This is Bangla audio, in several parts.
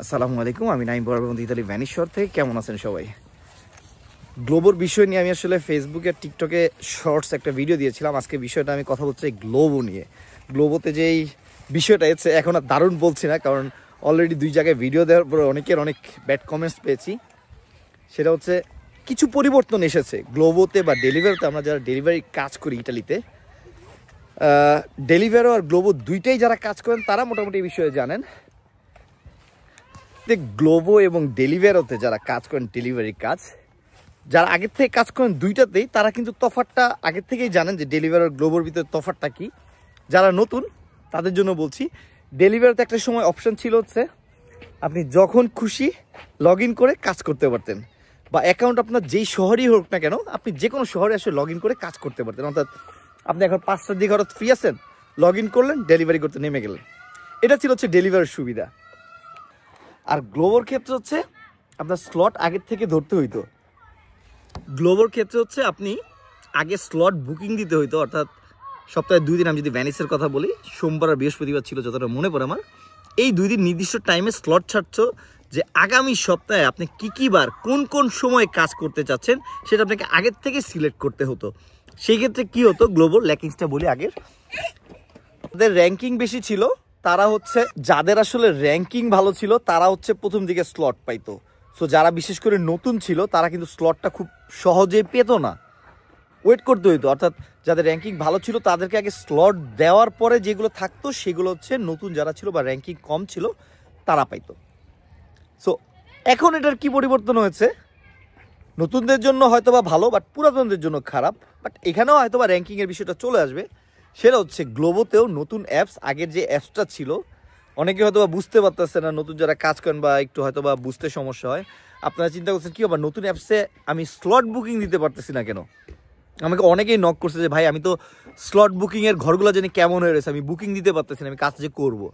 আসসালামু আলাইকুম, আমি নাইম বরাবর ইতালি ভ্যানিশ্বর থেকে। কেমন আছেন সবাই? গ্লোবোর বিষয় নিয়ে আমি আসলে ফেসবুকে আর টিকটকে শর্টস একটা ভিডিও দিয়েছিলাম। আজকে বিষয়টা আমি কথা বলছি গ্লোবো নিয়ে। গ্লোবোতে যেই বিষয়টা এসেছে এখন আর দারুণ বলছি না, কারণ অলরেডি দুই জায়গায় ভিডিও দেওয়ার পরে অনেকের অনেক ব্যাড কমেন্টস পেয়েছি। সেটা হচ্ছে কিছু পরিবর্তন এসেছে গ্লোবোতে বা ডেলিভারিতে। আমরা যারা ডেলিভারি কাজ করি ইটালিতে, ডেলিভারো আর গ্লোবো দুইটাই যারা কাজ করেন তারা মোটামুটি এই বিষয়ে জানেন। গ্লোবো এবং ডেলিভারোতে যারা কাজ করেন ডেলিভারি কাজ, যারা আগের থেকে কাজ করেন দুইটাতেই, তারা কিন্তু তফাৎটা আগের থেকেই জানেন যে ডেলিভারি আর গ্লোবোর ভিতরে তফাৎটা কি। যারা নতুন তাদের জন্য বলছি, ডেলিভারিতে একটা সময় অপশন ছিল হচ্ছে আপনি যখন খুশি লগ ইন করে কাজ করতে পারতেন, বা অ্যাকাউন্ট আপনার যেই শহরেই হোক না কেন আপনি যে কোনো শহরে এসে লগ ইন করে কাজ করতে পারতেন। অর্থাৎ আপনি এখন 5টার দিকে হঠাৎ ফ্রি আছেন, লগ ইন করলেন, ডেলিভারি করতে নেমে গেলেন। এটা ছিল হচ্ছে ডেলিভারির সুবিধা। আর গ্লোবোর ক্ষেত্রে হচ্ছে আপনার স্লট আগের থেকে ধরতে হইতো। গ্লোবোর ক্ষেত্রে হচ্ছে আপনি আগে স্লট বুকিং দিতে হইতো, অর্থাৎ সপ্তাহে 2 দিন, আমি যদি ভ্যানিসের কথা বলি, সোমবার আর বৃহস্পতিবার ছিল যতটা মনে পড়ে আমার, এই 2 দিন নির্দিষ্ট টাইমে স্লট ছাড়ছো যে আগামী সপ্তাহে আপনি কী বার কোন কোন সময়ে কাজ করতে চাচ্ছেন সেটা আপনাকে আগের থেকে সিলেক্ট করতে হতো। সেই ক্ষেত্রে কী হতো, গ্লোবোর ল্যাকিংসটা বলি আগের, তাদের র্যাঙ্কিং বেশি ছিল, তারা হচ্ছে যাদের আসলে র্যাঙ্কিং ভালো ছিল তারা হচ্ছে প্রথম দিকে স্লট পাইতো। সো যারা বিশেষ করে নতুন ছিল তারা কিন্তু স্লটটা খুব সহজেই পেত না, ওয়েট করতে হইতো। অর্থাৎ যাদের র্যাঙ্কিং ভালো ছিল তাদেরকে আগে স্লট দেওয়ার পরে যেগুলো থাকতো সেগুলো হচ্ছে নতুন যারা ছিল বা র্যাঙ্কিং কম ছিল তারা পাইতো। সো এখন এটার কি পরিবর্তন হয়েছে, নতুনদের জন্য হয়তো বা ভালো, বাট পুরাতনদের জন্য খারাপ। বাট এখানেও হয়তো বা র্যাঙ্কিংয়ের বিষয়টা চলে আসবে। সেটা হচ্ছে গ্লোবোতেও নতুন অ্যাপস, আগের যে অ্যাপসটা ছিল অনেকে হয়তো বা বুঝতে পারতেছে না, নতুন যারা কাজ করেন বা একটু হয়তো বা বুঝতে সমস্যা হয়, আপনারা চিন্তা করছেন কি আবার নতুন অ্যাপসে আমি স্লট বুকিং দিতে পারতেছি না কেন। আমাকে অনেকেই নক করছে যে ভাই আমি তো স্লট বুকিংয়ের ঘরগুলো জানি কেমন হয়ে রয়েছে, আমি বুকিং দিতে পারতেছি না, আমি কাজ যে করবো।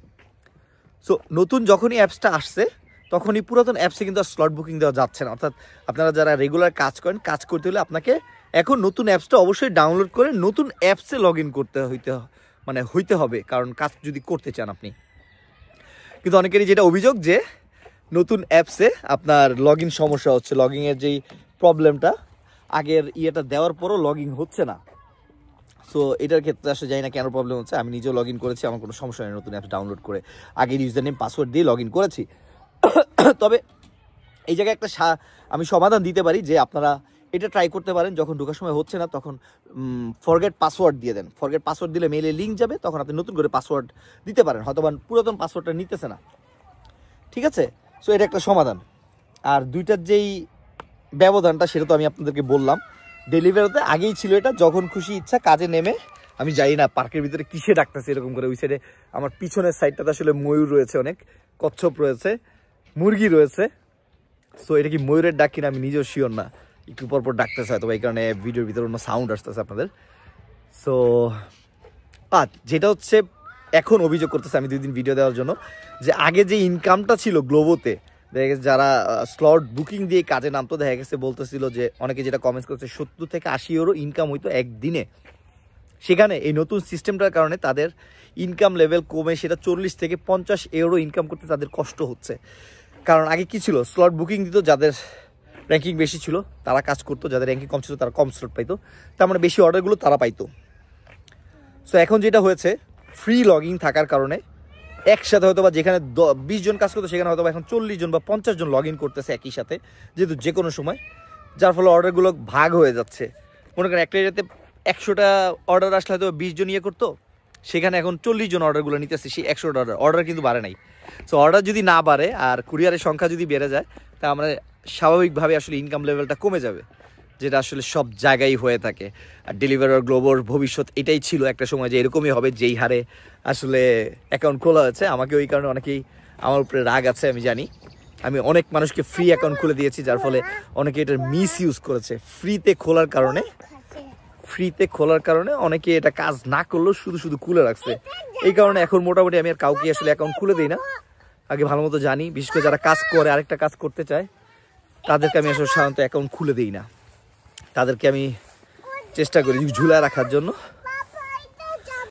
সো নতুন যখনই অ্যাপসটা আসছে তখনই পুরাতন অ্যাপসে কিন্তু আর স্লট বুকিং দেওয়া যাচ্ছে না। অর্থাৎ আপনারা যারা রেগুলার কাজ করেন, কাজ করতে হলে আপনাকে এখন নতুন অ্যাপসটা অবশ্যই ডাউনলোড করে নতুন অ্যাপসে লগ ইন করতে হইতে হবে, কারণ কাজ যদি করতে চান আপনি। কিন্তু অনেকেরই যেটা অভিযোগ যে নতুন অ্যাপসে আপনার লগ ইন সমস্যা হচ্ছে, লগ ইনের যেই প্রবলেমটা, আগের ইয়েটা দেওয়ার পরও লগ ইন হচ্ছে না। সো এটার ক্ষেত্রে আসলে জানি না কেন প্রবলেম হচ্ছে। আমি নিজেও লগ ইন করেছি, আমার কোনো সমস্যা নেই, নতুন অ্যাপস ডাউনলোড করে আগের ইউজার নেম পাসওয়ার্ড দিয়ে লগ ইন করেছি। তবে এই জায়গায় একটা আমি সমাধান দিতে পারি যে আপনারা এটা ট্রাই করতে পারেন, যখন ঢোকার সময় হচ্ছে না তখন ফরগেট পাসওয়ার্ড দিয়ে দেন। ফরগেট পাসওয়ার্ড দিলে মেইলে লিঙ্ক যাবে, তখন আপনি নতুন করে পাসওয়ার্ড দিতে পারেন, হয়তো বা পুরাতন পাসওয়ার্ডটা নিতেছে না। ঠিক আছে, সো এটা একটা সমাধান। আর দুইটার যেই ব্যবধানটা সেটা তো আমি আপনাদেরকে বললাম। ডেলিভারিতে আগেই ছিল এটা যখন খুশি ইচ্ছা কাজে নেমে, আমি জানি না পার্কের ভিতরে কিসে ডাকতেছে এরকম করে। ওই সাইডে আমার পিছনের সাইডটাতে আসলে ময়ূর রয়েছে, অনেক কচ্ছপ রয়েছে, মুরগি রয়েছে। সো এটা কি ময়ূরের ডাক কিনা আমি নিজেও শিওর না, একটু পরপর ডাকতেছে হয়তো, এই কারণে ভিডিওর ভিতরে অন্য সাউন্ড আসতেছে আপনাদের। সো যেটা হচ্ছে এখন অভিযোগ করতেছে আমি 2 দিন ভিডিও দেওয়ার জন্য, যে আগে যে ইনকামটা ছিল গ্লোবোতে, দেখা গেছে যারা স্লট বুকিং দিয়ে কাজে নামতো, দেখা গেছে বলতেছিল যে অনেকে যেটা কমেন্টস করছে 70 থেকে 80 ইউরো ইনকাম হইতো একদিনে। সেখানে এই নতুন সিস্টেমটার কারণে তাদের ইনকাম লেভেল কমে সেটা 40 থেকে 50 ইউরো ইনকাম করতে তাদের কষ্ট হচ্ছে। কারণ আগে কি ছিল, স্লট বুকিং দিত, যাদের র্যাঙ্কিং বেশি ছিল তারা কাজ করতো, যাদের র্যাঙ্কিং কম ছিল তারা কম স্লট পাইতো, তার মানে বেশি অর্ডারগুলো তারা পাইতো। সো এখন যেটা হয়েছে, ফ্রি লগিং থাকার কারণে একসাথে হয়তো বা যেখানে 20 জন কাজ করতো সেখানে হয়তো বা এখন 40 জন বা 50 জন লগ ইন করতেছে একই সাথে, যেহেতু যে কোনো সময়, যার ফলে অর্ডারগুলো ভাগ হয়ে যাচ্ছে। মনে করেন একটা এরিয়াতে 100টা অর্ডার আসলে হয়তো 20 জন ইয়ে করতো, সেখানে এখন 40 জন অর্ডারগুলো নিতেছে, সেই 100টা অর্ডার কিন্তু বাড়ে নাই। সো অর্ডার যদি না বাড়ে আর কুরিয়ারের সংখ্যা যদি বেড়ে যায়, তা আমরা স্বাভাবিকভাবে আসলে ইনকাম লেভেলটা কমে যাবে, যেটা আসলে সব জায়গায় হয়ে থাকে। আর ডেলিভারি আর গ্লোবোর ভবিষ্যৎ এটাই ছিল একটা সময়, যে এরকমই হবে, যেই হারে আসলে অ্যাকাউন্ট খোলা হয়েছে। আমাকে ওই কারণে অনেকেই আমার উপরে রাগ আছে, আমি জানি। আমি অনেক মানুষকে ফ্রি অ্যাকাউন্ট খুলে দিয়েছি, যার ফলে অনেকে এটার মিস ইউজ করেছে। ফ্রিতে খোলার কারণে অনেকে এটা কাজ না করলেও শুধু খুলে রাখছে। এই কারণে এখন মোটামুটি আমি আর কাউকে আসলে অ্যাকাউন্ট খুলে দিই না। আগে ভালো মতো জানি, বিশেষ করে যারা কাজ করে আরেকটা কাজ করতে চায় তাদেরকে আমি আসলে সাধারণত অ্যাকাউন্ট খুলে দিই না, তাদেরকে আমি চেষ্টা করি ঝুলা রাখার জন্য।